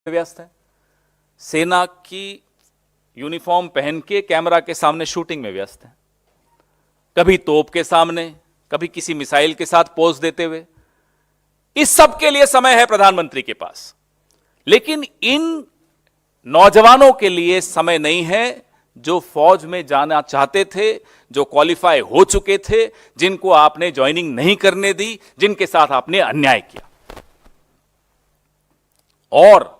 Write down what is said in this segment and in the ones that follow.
व्यस्त है, सेना की यूनिफॉर्म पहन के कैमरा के सामने शूटिंग में व्यस्त है, कभी तोप के सामने, कभी किसी मिसाइल के साथ पोज देते हुए। इस सब के लिए समय है प्रधानमंत्री के पास, लेकिन इन नौजवानों के लिए समय नहीं है जो फौज में जाना चाहते थे, जो क्वालिफाई हो चुके थे, जिनको आपने ज्वाइनिंग नहीं करने दी, जिनके साथ आपने अन्याय किया। और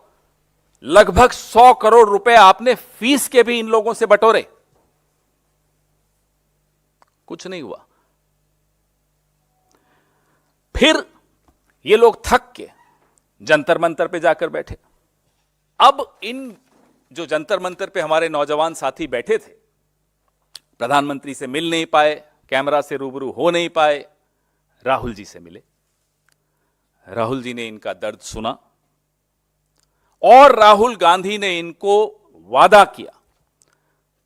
लगभग 100 करोड़ रुपए आपने फीस के भी इन लोगों से बटोरे, कुछ नहीं हुआ। फिर ये लोग थक के जंतर मंतर पे जाकर बैठे। अब इन जो जंतर मंतर पे हमारे नौजवान साथी बैठे थे, प्रधानमंत्री से मिल नहीं पाए, कैमरा से रूबरू हो नहीं पाए, राहुल जी से मिले। राहुल जी ने इनका दर्द सुना और राहुल गांधी ने इनको वादा किया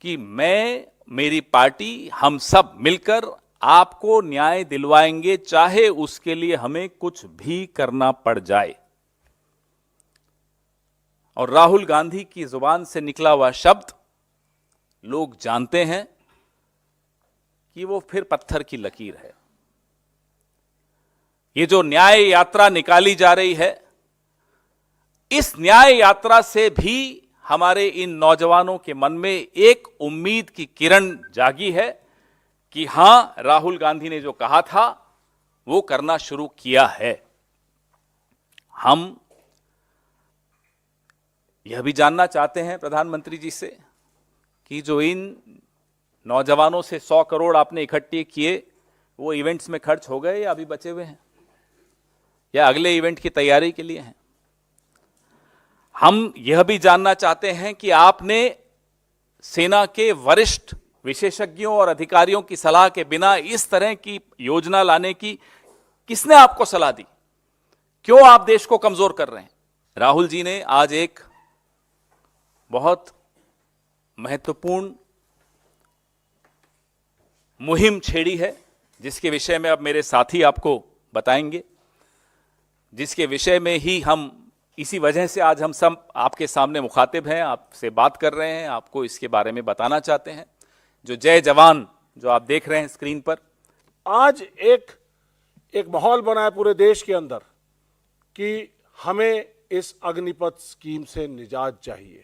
कि मैं, मेरी पार्टी, हम सब मिलकर आपको न्याय दिलवाएंगे, चाहे उसके लिए हमें कुछ भी करना पड़ जाए। और राहुल गांधी की जुबान से निकला हुआ शब्द लोग जानते हैं कि वो फिर पत्थर की लकीर है। ये जो न्याय यात्रा निकाली जा रही है, इस न्याय यात्रा से भी हमारे इन नौजवानों के मन में एक उम्मीद की किरण जागी है कि हां, राहुल गांधी ने जो कहा था वो करना शुरू किया है। हम यह भी जानना चाहते हैं प्रधानमंत्री जी से कि जो इन नौजवानों से 100 करोड़ आपने इकट्ठे किए, वो इवेंट्स में खर्च हो गए या अभी बचे हुए हैं, या अगले इवेंट की तैयारी के लिए हैं। हम यह भी जानना चाहते हैं कि आपने सेना के वरिष्ठ विशेषज्ञों और अधिकारियों की सलाह के बिना इस तरह की योजना लाने की किसने आपको सलाह दी? क्यों आप देश को कमजोर कर रहे हैं? राहुल जी ने आज एक बहुत महत्वपूर्ण मुहिम छेड़ी है, जिसके विषय में अब मेरे साथी आपको बताएंगे, जिसके विषय में ही हम, इसी वजह से आज हम सब आपके सामने मुखातिब हैं, आपसे बात कर रहे हैं, आपको इसके बारे में बताना चाहते हैं। जो जय जवान जो आप देख रहे हैं स्क्रीन पर, आज एक माहौल बना है पूरे देश के अंदर कि हमें इस अग्निपथ स्कीम से निजात चाहिए।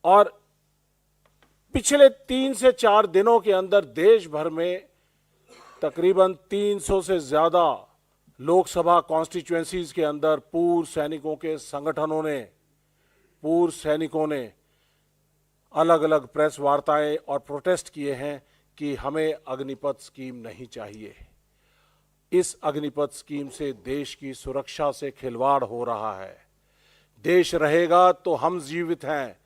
और पिछले 3 से 4 दिनों के अंदर देश भर में तकरीबन 300 से ज्यादा लोकसभा कॉन्स्टिट्यूएंसीज के अंदर पूर्व सैनिकों के संगठनों ने, पूर्व सैनिकों ने अलग अलग प्रेस वार्ताएं और प्रोटेस्ट किए हैं कि हमें अग्निपथ स्कीम नहीं चाहिए। इस अग्निपथ स्कीम से देश की सुरक्षा से खिलवाड़ हो रहा है। देश रहेगा तो हम जीवित हैं।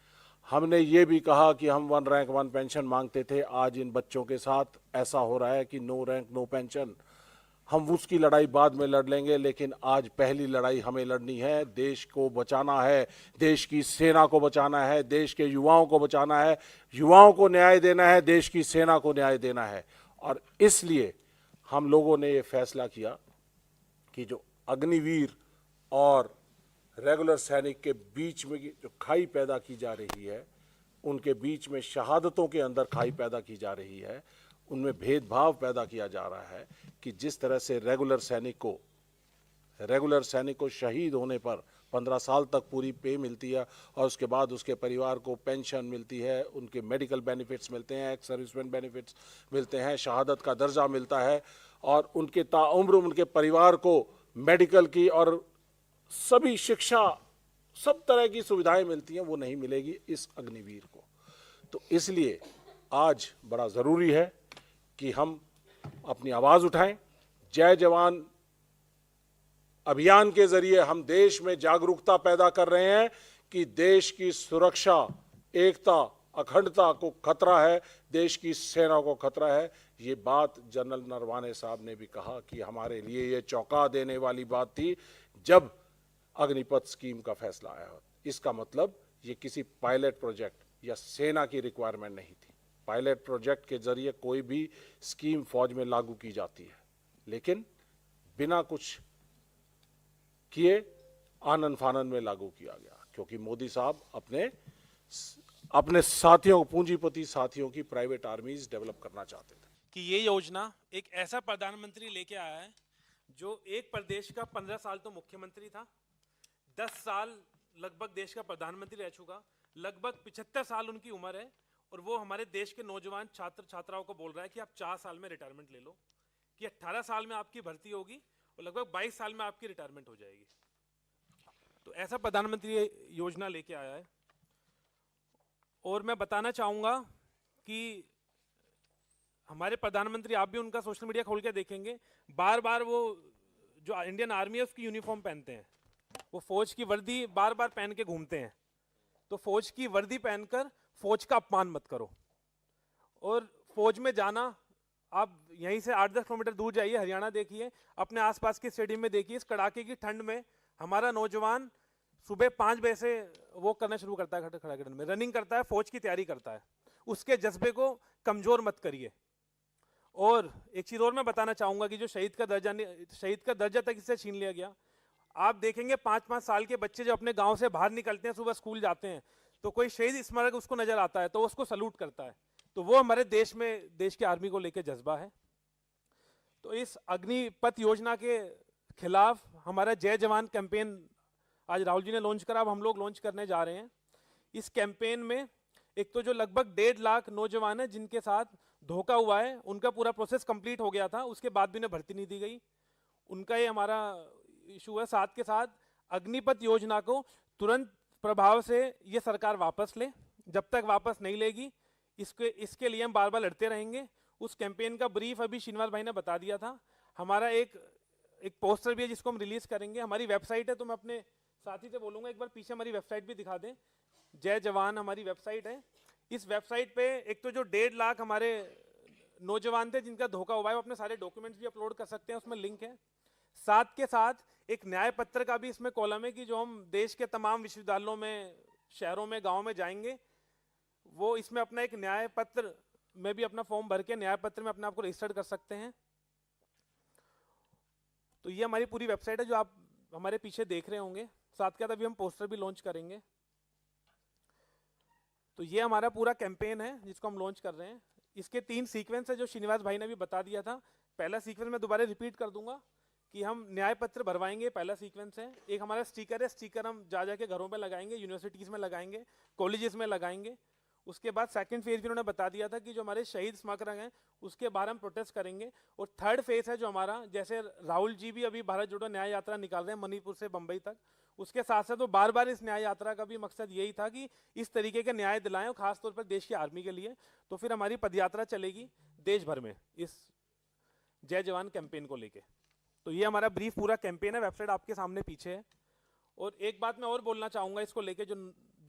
हमने ये भी कहा कि हम 1 रैंक 1 पेंशन मांगते थे, आज इन बच्चों के साथ ऐसा हो रहा है कि नो रैंक नो पेंशन। हम उसकी लड़ाई बाद में लड़ लेंगे, लेकिन आज पहली लड़ाई हमें लड़नी है। देश को बचाना है, देश की सेना को बचाना है, देश के युवाओं को बचाना है, युवाओं को न्याय देना है, देश की सेना को न्याय देना है। और इसलिए हम लोगों ने ये फैसला किया कि जो अग्निवीर और रेगुलर सैनिक के बीच में जो खाई पैदा की जा रही है, उनके बीच में शहादतों के अंदर खाई पैदा की जा रही है, उनमें भेदभाव पैदा किया जा रहा है कि जिस तरह से रेगुलर सैनिक को शहीद होने पर 15 साल तक पूरी पे मिलती है और उसके बाद उसके परिवार को पेंशन मिलती है, उनके मेडिकल बेनिफिट्स मिलते हैं, एक्स सर्विसमैन बेनिफिट्स मिलते हैं, शहादत का दर्जा मिलता है और उनके ताउम्र उनके परिवार को मेडिकल की और सभी शिक्षा, सब तरह की सुविधाएं मिलती हैं, वो नहीं मिलेगी इस अग्निवीर को। तो इसलिए आज बड़ा ज़रूरी है कि हम अपनी आवाज़ उठाएं। जय जवान अभियान के जरिए हम देश में जागरूकता पैदा कर रहे हैं कि देश की सुरक्षा, एकता, अखंडता को खतरा है, देश की सेना को खतरा है। ये बात जनरल नरवाने साहब ने भी कहा कि हमारे लिए ये चौंका देने वाली बात थी जब अग्निपथ स्कीम का फैसला आया। इसका मतलब ये किसी पायलट प्रोजेक्ट या सेना की रिक्वायरमेंट नहीं थी। पायलट प्रोजेक्ट के जरिए कोई भी स्कीम फौज में लागू की जाती है, लेकिन बिना कुछ किए आनन फानन में लागू किया गया, क्योंकि मोदी साहब अपने साथियों, पूंजीपति साथियों की प्राइवेट आर्मीज डेवलप करना चाहते थे। कि ये योजना एक ऐसा प्रधानमंत्री लेके आया है जो एक प्रदेश का 15 साल तो मुख्यमंत्री था, 10 साल लगभग देश का प्रधानमंत्री रह चुका, लगभग 75 साल उनकी उम्र है, और वो हमारे देश के नौजवान छात्र छात्राओं को बोल रहा है कि आप 4 साल में रिटायरमेंट ले लो, कि 18 साल में आपकी भर्ती होगी और लगभग 22 साल में आपकी रिटायरमेंट हो जाएगी। तो ऐसा प्रधानमंत्री ये योजना लेके आया है। और मैं बताना चाहूँगा कि हमारे प्रधानमंत्री, आप भी उनका सोशल मीडिया खोल के देखेंगे, बार बार वो जो इंडियन आर्मी है उसकी यूनिफॉर्म पहनते हैं, वो फौज की वर्दी बार बार पहन के घूमते हैं। तो फौज की वर्दी पहनकर फौज का अपमान मत करो। और फौज में जाना, आप यहीं से 8-10 किलोमीटर दूर जाइए, हरियाणा देखिए, अपने आसपास के स्टेडियम में देखिए, इस कड़ाके की ठंड में हमारा नौजवान सुबह 5 बजे से वो करना शुरू करता है, खड़ा ठंड में रनिंग करता है, फौज की तैयारी करता है। उसके जज्बे को कमजोर मत करिए। और एक चीज और मैं बताना चाहूंगा कि जो शहीद का दर्जा तक इससे छीन लिया गया। आप देखेंगे 5-5 साल के बच्चे जो अपने गांव से बाहर निकलते हैं, सुबह स्कूल जाते हैं, तो कोई शहीद स्मारक उसको नजर आता है तो उसको सलूट करता है। तो वो हमारे देश में देश की आर्मी को लेकर जज्बा है। तो इस अग्निपथ योजना के खिलाफ हमारा जय जवान कैंपेन आज राहुल जी ने लॉन्च करा, अब हम लोग लॉन्च करने जा रहे हैं। इस कैंपेन में एक तो जो लगभग 1.5 लाख नौजवान है जिनके साथ धोखा हुआ है, उनका पूरा प्रोसेस कंप्लीट हो गया था, उसके बाद भी उन्हें भर्ती नहीं दी गई, उनका ये हमारा इशू है। साथ के साथ अग्निपथ योजना को तुरंत प्रभाव से ये सरकार वापस ले, जब तक वापस नहीं लेगी इसके लिए हम बार बार लड़ते रहेंगे। उस कैंपेन का ब्रीफ अभी श्रीनिवास भाई ने बता दिया था। हमारा एक पोस्टर भी है जिसको हम रिलीज करेंगे। हमारी वेबसाइट है, तो मैं अपने साथी से बोलूंगा एक बार पीछे हमारी वेबसाइट भी दिखा दें। जय जवान हमारी वेबसाइट है। इस वेबसाइट पे एक तो जो 1.5 लाख हमारे नौजवान थे जिनका धोखा हुआ है, वो अपने सारे डॉक्यूमेंट्स भी अपलोड कर सकते हैं, उसमें लिंक है। साथ के साथ एक न्याय पत्र का भी इसमें कॉलम है कि जो हम देश के तमाम विश्वविद्यालयों में, शहरों में, गाँव में जाएंगे, वो इसमें अपना एक न्याय पत्र में भी अपना फॉर्म भर के न्याय पत्र में अपने आप को रजिस्टर्ड कर सकते हैं। तो ये हमारी पूरी वेबसाइट है जो आप हमारे पीछे देख रहे होंगे। साथ के साथ अभी हम पोस्टर भी लॉन्च करेंगे। तो ये हमारा पूरा कैंपेन है जिसको हम लॉन्च कर रहे हैं। इसके 3 सीक्वेंस है जो श्रीनिवास भाई ने भी बता दिया था। पहला सीक्वेंस मैं दोबारा रिपीट कर दूंगा कि हम न्याय पत्र भरवाएंगे, पहला सीक्वेंस है। एक हमारा स्टिकर है, स्टिकर हम जा के घरों में लगाएंगे, यूनिवर्सिटीज़ में लगाएंगे, कॉलेजेस में लगाएंगे। उसके बाद सेकंड फेज भी उन्होंने बता दिया था कि जो हमारे शहीद स्मारक हैं उसके बारे में प्रोटेस्ट करेंगे। और थर्ड फेज है जो हमारा, जैसे राहुल जी भी अभी भारत जोड़ो न्याय यात्रा निकाल रहे हैं मणिपुर से बंबई तक, उसके साथ साथ वो बार बार इस न्याय यात्रा का भी मकसद यही था कि इस तरीके के न्याय दिलाएं, और खासतौर पर देश की आर्मी के लिए। तो फिर हमारी पदयात्रा चलेगी देश भर में इस जय जवान कैंपेन को लेके। तो ये हमारा ब्रीफ पूरा कैंपेन है, वेबसाइट आपके सामने पीछे है। और एक बात मैं और बोलना चाहूँगा इसको लेके, जो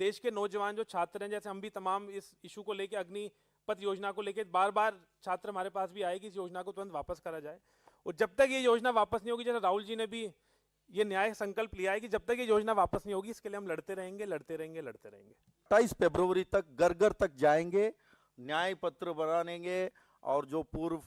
देश के नौजवान जो छात्र हैं, जैसे हम भी तमाम इस इशू को लेके, अग्निपथ योजना को लेके बार बार छात्र हमारे पास भी आए कि इस योजना को तुरंत वापस करा जाए। और जब तक ये योजना वापस नहीं होगी, जैसे राहुल जी ने भी ये न्याय संकल्प लिया है कि जब तक ये योजना वापस नहीं होगी, इसके लिए हम लड़ते रहेंगे, लड़ते रहेंगे, लड़ते रहेंगे। 28 फरवरी तक घर घर तक जाएंगे, न्याय पत्र बनाएंगे, और जो पूर्व